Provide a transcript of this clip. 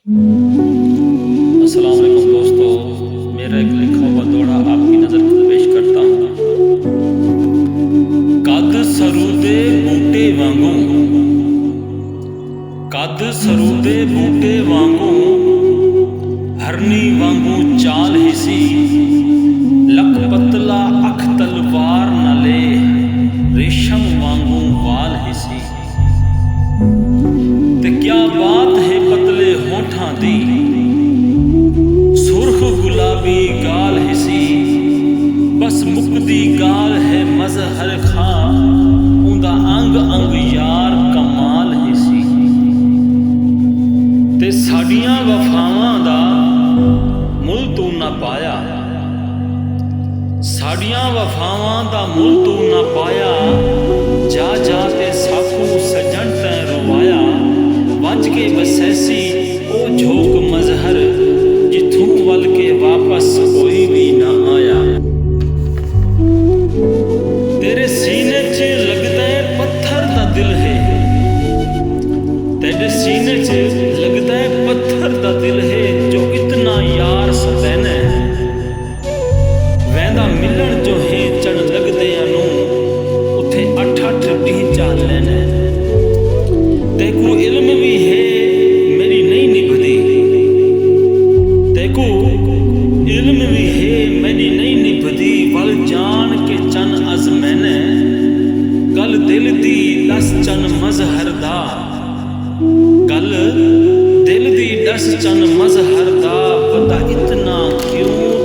अस्सलाम वालेकुम दोस्तों, मेरा एक लिखा हुआ दौड़ा आपकी नज़र में पेश करता हूँ। कद सरूदे बूटे वांगू, कद सरूदे बूटे वांगू, हरनी वांगू चाल हिसी, लक पतला अख तलवार नले, रेशम वांगू वाल हिसी। ते क्या बात है पतले होठां दी, सुर्ख गुलाबी गाल हिसी, बस मुकदी गाल है मजहर खां, उंदा अंग अंग यार कमाल हिसी। ते साडियां वफावां दा मुल तू ना पाया, साडियां वफावां दा मुल तू ना पाया, जा जा ते साकू सजन तैं रुवाया, वंज के बसैसी ओ झोंक मजहर, जिथों वल के वापस कोई भी ना आया। तेरे सीने च लगदा है पत्थर दा दिल है, तेरे सीने च लगदा है पत्थर दा दिल है, जो इतना यार सदैना वैंदा मिलन जो है चढ़ लगदे नू, उथे अठ अठ डी चाल लेना। तेको इल्म भी है मेरी नहीं निभदी, तेको इल्म भी है मेरी नहीं निभदी, वल जान के चन अज मैंने, गल दिल दी दस चन मजहर दा, गल दिल दी दस चन मजहर दा, पता इतना क्यों